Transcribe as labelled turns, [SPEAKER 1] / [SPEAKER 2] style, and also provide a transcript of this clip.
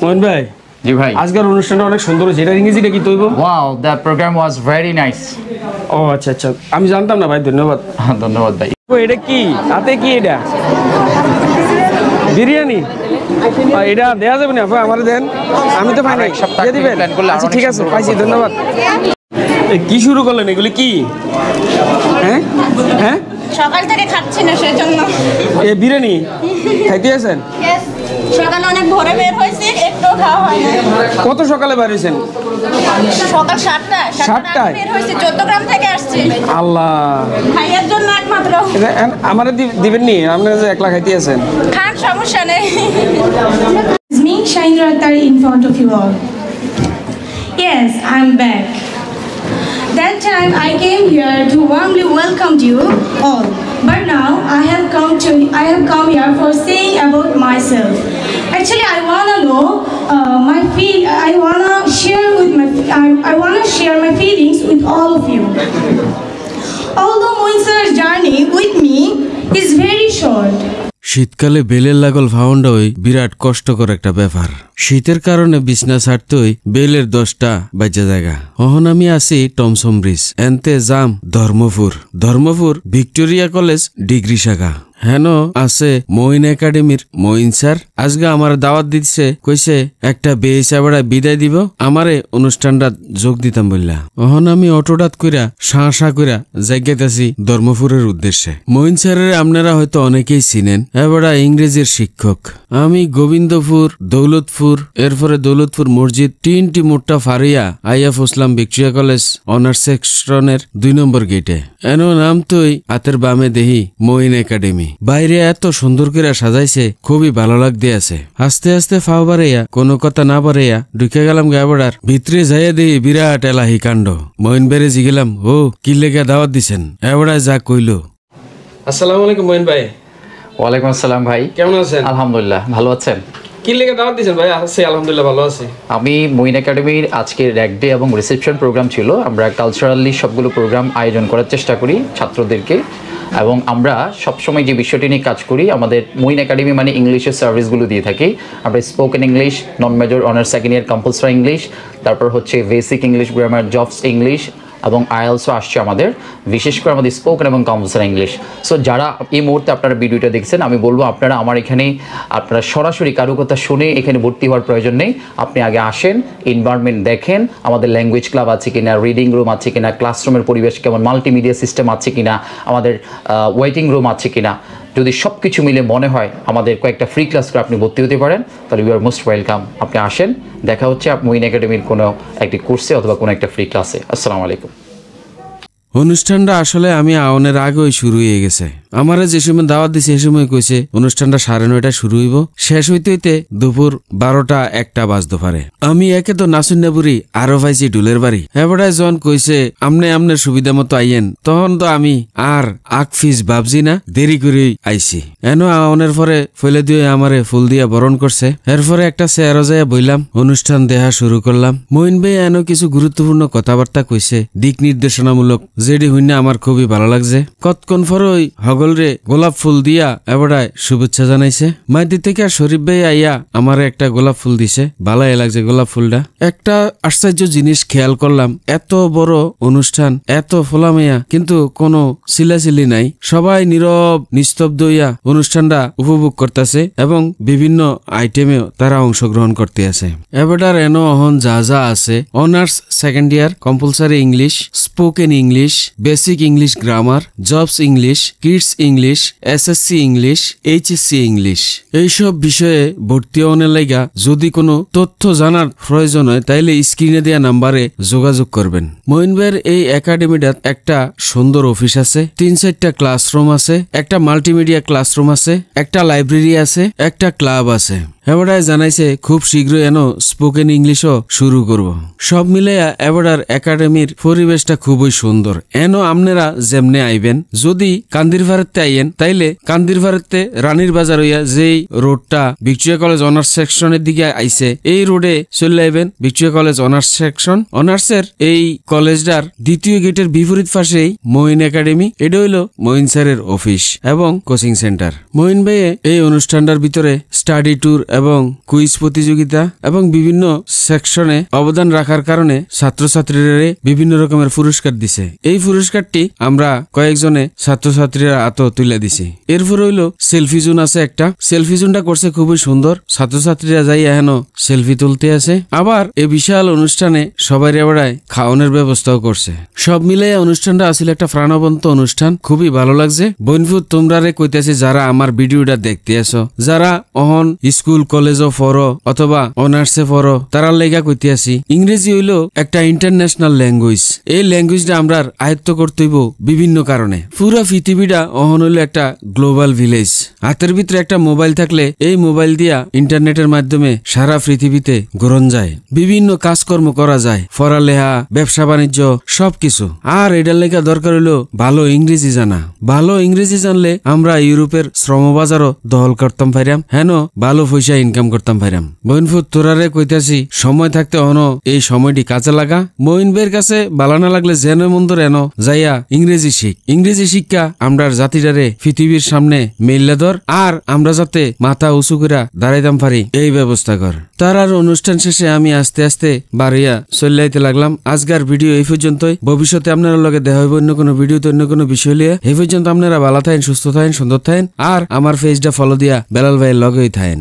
[SPEAKER 1] মোহন ভাই
[SPEAKER 2] জি ভাই
[SPEAKER 1] আজকের অনুষ্ঠানটা অনেক সুন্দর হয়েছে এটা ইংরেজিটা কি তৈব
[SPEAKER 2] wow the program was very nice
[SPEAKER 1] ও আচ্ছা আচ্ছা আমি জানতাম না ভাই ধন্যবাদ
[SPEAKER 2] ধন্যবাদ ভাই
[SPEAKER 1] এটা কি হাতে কি এটা বিরিয়ানি এটা দেয়া যাবে না আমার দেন আমি তো পাই না দিয়ে দিবেন আচ্ছা ঠিক আছে পাইছি ধন্যবাদ কি শুরু করলেন এগুলি কি হ্যাঁ হ্যাঁ
[SPEAKER 3] সকাল থেকে খাচ্ছি না সেজন্য
[SPEAKER 1] এ বিরিয়ানি খাইতে আছেন
[SPEAKER 3] সকালে অনেক ভোরে বের হয়েছি একটু খাওয়া হয় না
[SPEAKER 1] কত সকালে বের হয়েছেন
[SPEAKER 3] সকাল 7টায় বের হয়েছি 14 গ্রাম থেকে আসছি
[SPEAKER 1] আল্লাহ
[SPEAKER 3] ভাইয়ের জন্য একমাত্র
[SPEAKER 1] আমারে দিবেন নি আপনারা যে একলা খাইতে আছেন
[SPEAKER 3] খান সমস্যা নেই
[SPEAKER 4] Me, Shaindra Attari, in front of you all. Yes, I'm back. That time I came here to warmly welcome you all. But now I have come here for saying about myself. Actually, I wanna know I wanna share my feelings with all of you. Although Moin's journey with me is very short.
[SPEAKER 5] শীতকালে বেলের লাগল ফাউন্ডই বিরাট কষ্টকর একটা ব্যাপার শীতের কারণে বিছনা ছাড়তই বেলের 10টা বাজে জায়গা অহন আমি আছি টমসম ব্রিজ এনতে যাম ধর্মপুর ভিক্টোরিয়া কলেজ ডিগ্রি শাখা হেন আছে মইন একাডেমির মইন স্যার আজকে আমার দাওয়াত দিচ্ছে কইছে একটা বেহিসাবেড়া বিদায় দিব আমারে অনুষ্ঠানটা যোগ দিতাম বললা অহন আমি অটোডাত কইরা শাঁ কইরা জায়গাতেছি ধর্মপুরের উদ্দেশ্যে মইন স্যারের আপনারা হয়তো অনেকেই চিনেন এবারা ইংরেজির শিক্ষক আমি গোবিন্দপুর দৌলতপুর এরপরে দৌলতপুর মসজিদ 3টি মোট্টা ফারিয়া আইয়া ফসলাম ভিক্টোরিয়া কলেজ অনার্স সেকশনের 2 নম্বর গেটে এনো নাম তুই হাতের বামে দেহি মইন একাডেমি বাইরে এত সুন্দর করে সাজাইছে খুবই ভালো লাগতে আছে আস্তে আস্তে ফাও বাড়াইয়া কোনো কথা না বাড়াইয়া ঢুকে গেলাম গাবড়ার ভিতরে যাইয়া দিই বিরাট এলাহি কাণ্ড মইন বেড়ে জিগেলাম ও কি লেগে দাওয়াত দিছেন এবড়ায় যা কইল
[SPEAKER 1] আসসালামু আলাইকুম মইন ভাই
[SPEAKER 2] ওয়ালাইকুম আসসালাম ভাই কেমন আছেন আলহামদুলিল্লাহ ভালো আছেন
[SPEAKER 1] কি লেগে দাওয়াত দিছেন ভাই আছি আলহামদুলিল্লাহ ভালো আছি
[SPEAKER 2] আমি মইন একাডেমির আজকে র্যাক ডে এবং রিসেপশন প্রোগ্রাম ছিল আমরা কালচারালি সবগুলো প্রোগ্রাম আয়োজন করার চেষ্টা করি ছাত্রদেরকে এবং আমরা সবসময় যে বিষয়টি নিয়ে কাজ করি আমাদের মইন একাডেমি মানে ইংলিশের সার্ভিসগুলো দিয়ে থাকি আমরা স্পোকেন ইংলিশ নন major honours second year compulsory English তারপর হচ্ছে basic English grammar jobs English এবং আইএলসও আসছে আমাদের বিশেষ করে আমাদের স্পোকেন এবং কম্পালসারি ইংলিশ সো যারা এই মুহূর্তে আপনারা ভিডিওটা দেখছেন আমি বলবো আপনারা আমার এখানে আপনারা সরাসরি কারো কথা শুনে এখানে ভর্তি হওয়ার প্রয়োজন নেই আপনি আগে আসেন এনভায়রনমেন্ট দেখেন আমাদের ল্যাঙ্গুয়েজ ক্লাব আছে কিনা রিডিং রুম আছে কিনা ক্লাসরুমের পরিবেশ কেমন মাল্টিমিডিয়া সিস্টেম আছে কিনা আমাদের ওয়েটিং রুম আছে কিনা যদি সব কিছু মিলে মনে হয় আমাদের কয়েকটা ফ্রি ক্লাস করে আপনি ভর্তি হতে পারেন তাহলে ইউ আর মোস্ট ওয়েলকাম আপনি আসেন দেখা হচ্ছে মইন একাডেমির কোনো একটি কোর্সে অথবা কোনো একটা ফ্রি ক্লাসে আসসালামু আলাইকুম
[SPEAKER 5] অনুষ্ঠানটা আসলে আমি আওনের আগেই শুরু হয়ে গেছে আমারে যে সময় দাওয়াত দিছে সেই সময় কইছে অনুষ্ঠানটা 9:30 শুরু হইব শেষ হইতে হইতে দুপুর 12টা 1টা বাজতে পারে আমি একে তো নাসুন্নাপুরি আরো পাইছি ডুলের বাড়ি এবারে জন কইছে আমনে সুবিধা মতো আইয়েন তখন তো আমি আর ফিস ভাবছি না দেরি করে আইছি এনো আওনের পরে ফেলে দিয়ে আমারে ফুল দিয়া বরণ করছে এরপরে একটা চেয়ারও যাইয়া বইলাম অনুষ্ঠান দেখা শুরু করলাম মইন ভাই এনো কিছু গুরুত্বপূর্ণ কথাবার্তা কইছে দিক নির্দেশনামূলক যেটি হইনা আমার খুবই ভালো লাগছে কতক্ষণ পরই হগলরে গোলাপ ফুল দিয়া এবারে শুভেচ্ছা জানাইছে মাইদি থেকে শরীফ ভাই আইয়া আমার একটা গোলাপ ফুল দিছে ভালোই লাগছে গোলাপ ফুলটা একটা আশ্চর্য জিনিস খেয়াল করলাম এত বড় অনুষ্ঠান এত ফোলামেয়া কিন্তু কোনো সিলাসিলি নাই সবাই নীরব নিস্তব্ধ হইয়া অনুষ্ঠানটা উপভোগ করতেছে এবং বিভিন্ন আইটেমেও তারা অংশগ্রহণ করতে আছে এবারে এনো অহন যা যা আছে honours second year compulsory English spoken English basic English grammar jobs English kids English SSC English HSC English এইসব বিষয়ে ভর্তি হওয়ার লাইগা যদি কোনো তথ্য জানার প্রয়োজন হয় তাইলে স্ক্রিনে দেয়া নাম্বারে যোগাযোগ করবেন মইন ভাইয়ের এই একাডেমিটার একটা সুন্দর অফিস আছে 3-4টা ক্লাসরুম আছে একটা মাল্টিমিডিয়া ক্লাসরুম আছে একটা লাইব্রেরি আছে একটা ক্লাব আছে এবারে জানাইছে খুব শীঘ্রই এনো স্পোকেন ইংলিশও শুরু করব সব মিলাইয়া এবারের একাডেমির পরিবেশটা খুবই সুন্দর এনো আপনারা যেমনে আইবেন যদি কান্দির ভারতে আইয়েন তাইলে কান্দির ভারতে রানীর বাজার হইয়া যেই রোডটা ভিক্টোরিয়া কলেজ অনার্স সেকশনের দিকে আইছে এই রোডে চলে আইবেন ভিক্টোরিয়া কলেজ অনার্স সেকশন অনার্সের এই কলেজটার দ্বিতীয় গেটের বিপরীত পাশেই মইন একাডেমি এটা হইল মইন স্যারের অফিস এবং কোচিং সেন্টার মইন ভাইয়ে এই অনুষ্ঠানটার ভিতরে স্টাডি ট্যুর এবং কুইজ প্রতিযোগিতা এবং বিভিন্ন সেকশনে অবদান রাখার কারণে ছাত্রছাত্রীরা বিভিন্ন রকমের পুরস্কার দিছে। এই পুরস্কারটি আমরা কয়েকজনে ছাত্রছাত্রীরা হাত তুলে দিছি। এরপর হইলো সেলফি জোন আছে একটা। সেলফি জোনটা করছে খুবই সুন্দর, ছাত্রছাত্রীরা যাই এখনো সেলফি তুলতে আছে। আবার এই বিশাল অনুষ্ঠানে সবাই এবারায় খাওয়ানোর ব্যবস্থাও করছে। সব মিলে অনুষ্ঠানটা আসলে একটা প্রাণবন্ত অনুষ্ঠান, খুবই ভালো লাগছে। বইনফুত তোমরা কইতেছি যারা আমার ভিডিওটা দেখতে আসো, যারা অহন স্কুল কলেজও পড়ো অথবা অনার্সে পড়ো, তারা লেগা কইতে আসি ইংরেজি হইলো একটা ইন্টারন্যাশনাল ল্যাঙ্গুয়েজ। এই ল্যাঙ্গুয়েজটা আমরা আয়ত্ত করতে হইব বিভিন্ন কারণে। পুরা পৃথিবীটা অহন হইলো একটা গ্লোবাল ভিলেজ। হাতের ভিতরে একটা মোবাইল থাকলে এই মোবাইল দিয়া ইন্টারনেটের মাধ্যমে সারা পৃথিবীতে ঘুরন যায়, বিভিন্ন কাজকর্ম করা যায়, পড়ালেখা, ব্যবসা বাণিজ্য সবকিছু। আর এটার লেখা দরকার হইলো ভালো ইংরেজি জানা। ভালো ইংরেজি জানলে আমরা ইউরোপের শ্রমবাজারও দখল করতাম পাইরাম, হেন ভালো পয়সা ইনকাম করতাম পাইরাম। বইনফুত তোরারে কইতাছি সময় থাকতে অন এই সময়টি কাজে লাগা। মইন ভাইয়ের কাছে ভালো না লাগলে যেন মন্দর এন যাইয়া ইংরেজি শিখ। ইংরেজি শিক্ষা আমরার জাতিটারে পৃথিবীর সামনে মেইল্লা ধর, আর আমরা যাতে মাথা উঁচু করে দাঁড়াইতাম পারি এই ব্যবস্থা কর। তার আর অনুষ্ঠান শেষে আমি আস্তে আস্তে বাড়িয়া চল্লাইতে লাগলাম। আজকের ভিডিও এই পর্যন্তই। ভবিষ্যতে আপনারা লগে দেখা হইব অন্য কোনো ভিডিওতে অন্য কোনো বিষয় লিয়ে। এই পর্যন্ত আপনারা ভালো থাকেন, সুস্থ থাকেন, সুন্দর থাকেন, আর আমার পেজটা ফলো দিয়া বেলাল ভাইয়ের লগেই থাকেন।